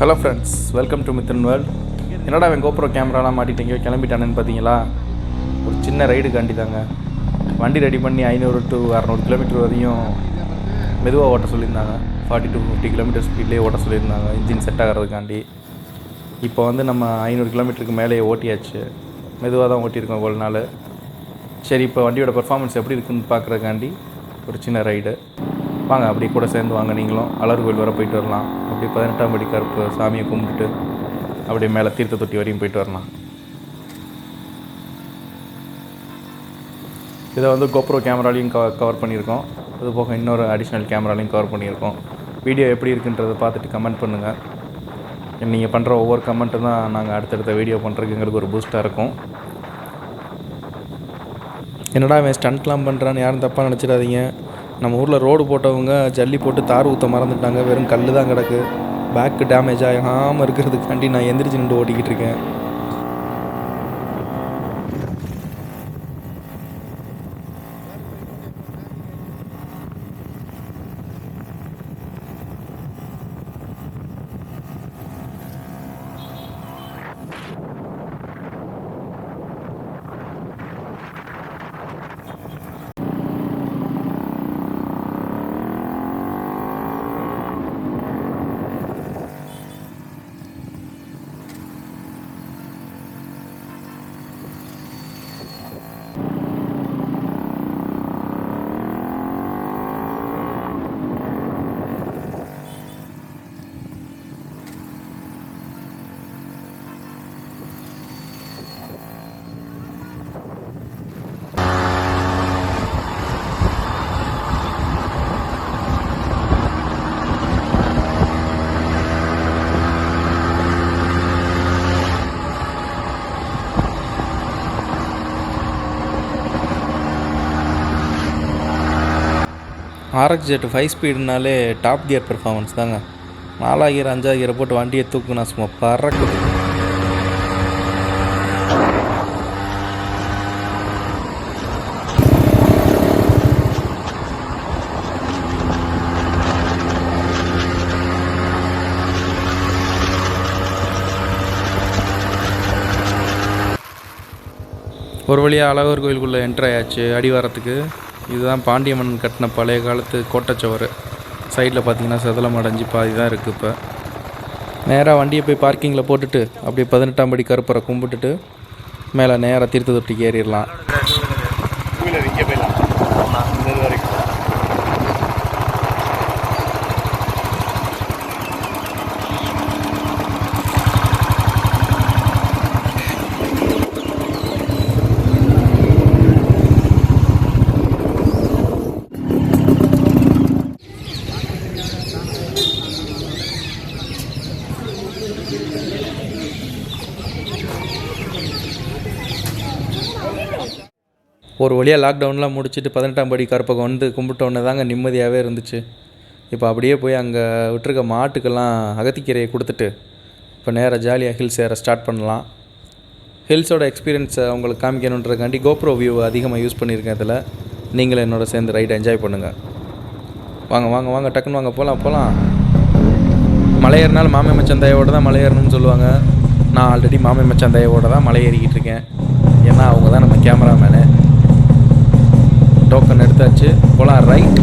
Hello friends, welcome to மித்தன் world. என்னடா அவன் கோப்ரோ கேமராலாம் மாட்டிட்டீங்க கிளம்பிட்டானேன்னு பார்த்தீங்களா? ஒரு சின்ன ரைடுக்காண்டி தாங்க. வண்டி ரெடி பண்ணி 500 to 600 கிலோமீட்டர் வரையும் மெதுவாக ஓட்ட சொல்லியிருந்தாங்க. 40 to 50 கிலோமீட்டர் ஸ்பீட்லேயே ஓட்ட சொல்லியிருந்தாங்க, இன்ஜின் செட் ஆகிறதுக்காண்டி. இப்போ வந்து நம்ம 500 கிலோமீட்டருக்கு மேலேயே ஓட்டியாச்சு. மெதுவாக தான் ஓட்டியிருக்கோம் இவ்வளோ நாள். சரி, இப்போ வண்டியோட பெர்ஃபார்மன்ஸ் எப்படி இருக்குன்னு பார்க்குறதுக்காண்டி ஒரு சின்ன ரைடு. வாங்க, அப்படி கூட சேர்ந்து வாங்க. நீங்களும் அலர் கோயில் வர போயிட்டு வரலாம். அப்படி 18ஆம் படி கருப்பு சாமியை கும்பிட்டுட்டு அப்படியே மேலே தீர்த்த தொட்டி வரையும் போயிட்டு வரலாம். இதை வந்து கோப்ரோ கேமராலையும் கவர் பண்ணியிருக்கோம். அது போக இன்னொரு அடிஷ்னல் கேமராலையும் கவர் பண்ணியிருக்கோம். வீடியோ எப்படி இருக்குன்றதை பார்த்துட்டு கமெண்ட் பண்ணுங்கள். நீங்கள் பண்ணுற ஒவ்வொரு கமெண்ட்டும் தான் நாங்கள் அடுத்தடுத்த வீடியோ பண்ணுறதுக்கு எங்களுக்கு ஒரு பூஸ்ட்டாக இருக்கும். என்னடா அவன் ஸ்டண்ட்லாம் பண்ணுறான்னு யாரும் தப்பாக நினச்சிடாதீங்க. நம்ம ஊரில் ரோடு போட்டவங்க ஜல்லி போட்டு தார் ஊற்ற மறந்துட்டாங்க. வெறும் கல் தான் கிடக்கு. பேக்கு டேமேஜ் ஆகாமல் இருக்கிறதுக்காண்டி நான் எந்திரிச்சு நின்று ஓட்டிக்கிட்டு இருக்கேன். Rxz 5 ஸ்பீடுனாலே டாப் கியர் பெர்ஃபார்மன்ஸ் தாங்க. 4 கியர் 5 கியரை போட்டு வண்டியை தூக்குனா சும்மா பறக்குது. ஒரு வழியாக அழகர் கோயிலுக்குள்ளே என்ட்ரு ஆயாச்சு. அடிவாரத்துக்கு இதுதான் பாண்டிய மன்னன் கட்டின பழைய காலத்து கோட்டைச்சுவர். சைடில் பார்த்தீங்கன்னா சதலம் அடைஞ்சு பாதி தான் இருக்குது. இப்போ நேராக வண்டியை போய் பார்க்கிங்கில் போட்டுட்டு அப்படியே 18ஆம் படி கருப்பரை கும்பிட்டுட்டு மேலே நேராக தீர்த்த தொட்டிக்கு ஏறிடலாம். ஒரு வழியாக லாக்டவுன்லாம் முடிச்சுட்டு 18ஆம் படி கருப்பகம் வந்து கும்பிட்டோன்னே தாங்க நிம்மதியாகவே இருந்துச்சு. இப்போ அப்படியே போய் அங்கே விட்டுருக்க மாட்டுக்கெல்லாம் அகத்திக்கீரையை கொடுத்துட்டு இப்போ நேராக ஜாலியாக ஹில்ஸ் ஏற ஸ்டார்ட் பண்ணலாம். ஹில்ஸோட எக்ஸ்பீரியன்ஸை உங்களுக்கு காமிக்கணுன்றதுக்காண்டி கோப்ரோ வியூ அதிகமாக யூஸ் பண்ணியிருக்கேன். இதில் நீங்களும் என்னோட சேர்ந்து ரைடை என்ஜாய் பண்ணுங்கள். வாங்க வாங்க வாங்க, டக்குன்னு வாங்க, போகலாம். மலை ஏறினாலும் மாமே மச்சந்தாயோடு தான் மலை ஏறணும்னு சொல்லுவாங்க. நான் ஆல்ரெடி மாமே மச்சந்தாயோடு தான் மலை ஏறிக்கிட்டு இருக்கேன். ஏன்னா அவங்க தான் நம்ம கேமராமேனு. டோக்கன் எடுத்தாச்சு, போகலாம். ரைட்.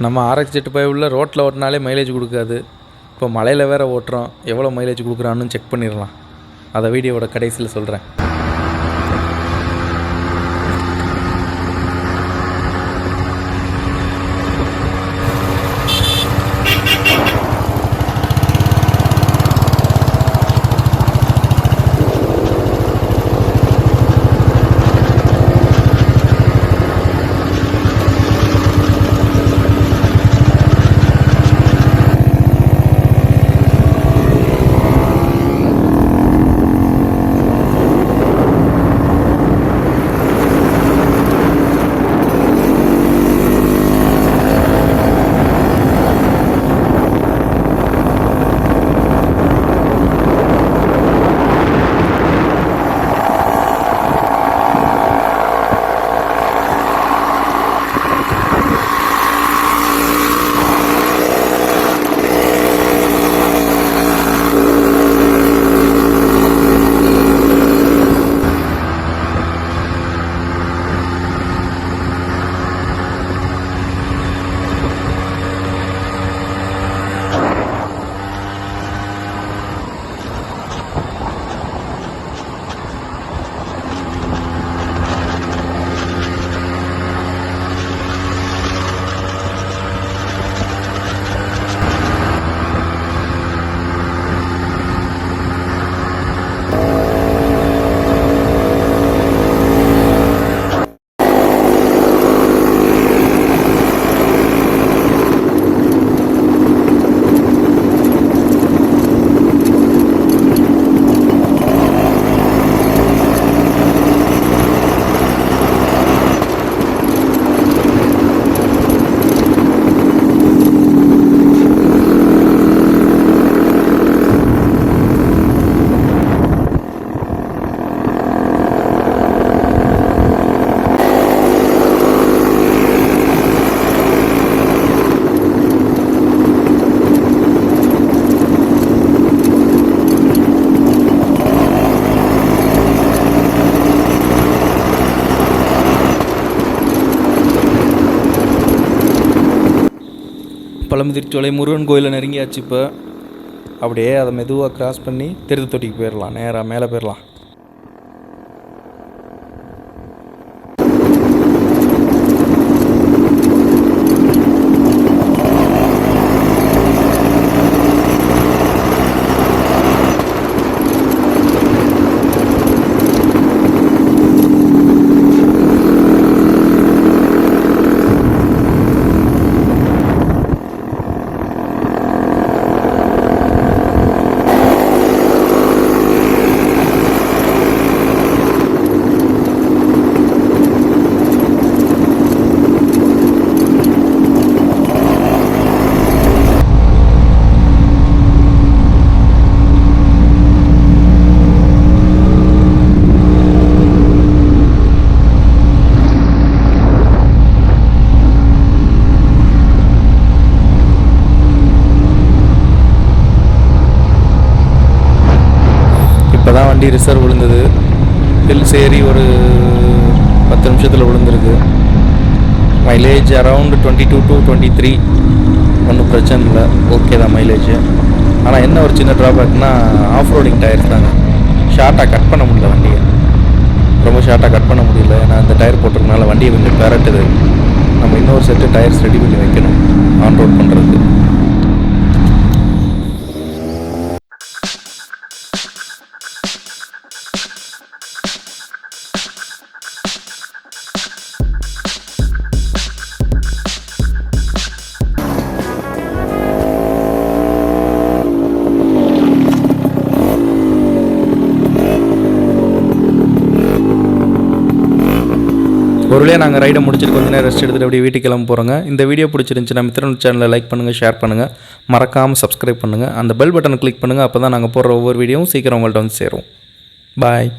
நம்ம Rxz உள்ள ரோட்டில் ஓட்டினாலே மைலேஜ் கொடுக்காது. இப்போ மலையில் வேறு ஓட்டுறோம், எவ்வளோ மைலேஜ் கொடுக்குறான்னு செக் பண்ணிடலாம். அதை வீடியோவோட கடைசியில் சொல்கிறேன். பழமுதிர்ச்சோலை முருகன் கோயிலில் நெருங்கியாச்சு. இப்போ அப்படியே அதை மெதுவாக கிராஸ் பண்ணி திருத்து தொட்டிக்கு போயிடலாம், நேராக மேலே போயிடலாம். இப்போ தான் வண்டி ரிசர்வ் விழுந்தது. ஹில்ஸ் ஏறி ஒரு 10 நிமிஷத்தில் விழுந்துருக்கு. மைலேஜ் அரவுண்டு 22 to 23, ஒன்றும் பிரச்சனை இல்லை, ஓகே தான் மைலேஜ். ஆனால் என்ன ஒரு சின்ன ட்ராபேக்னால் ஆஃப் ரோடிங் டயர்ஸ் தாங்க. ஷார்ட்டாக கட் பண்ண முடியல வண்டியை, ரொம்ப ஷார்ட்டாக கட் பண்ண முடியல. ஏன்னா அந்த டயர் போட்டிருக்கனால வண்டியை கொஞ்சம் பெரட்டுது. நம்ம இன்னொரு செட்டு டயர்ஸ் ரெடி பண்ணி வைக்கணும் ஆன் ரோட் பண்ணுறதுக்கு. ஒரு வழியாக நாங்கள் ரைடை முடிச்சுட்டு கொஞ்சம் நேரம் ரெஸ்ட் எடுத்துகிட்டு அப்படியே வீட்டுக்கு கிளம்ப போகிறோங்க. இந்த வீடியோ பிடிச்சிருந்துச்சுன்னா மித்ரன் சேனலை லைக் பண்ணுங்கள், ஷேர் பண்ணுங்கள், மறக்காமல் சப்ஸ்கிரைப் பண்ணுங்கள், அந்த பெல் பட்டனை கிளிக் பண்ணுங்கள். அப்போ தான் நாங்கள் போடுற ஒவ்வொரு வீடியோவும் சீக்கிரம் உங்கள்கிட்ட வந்து சேரும். பாய்.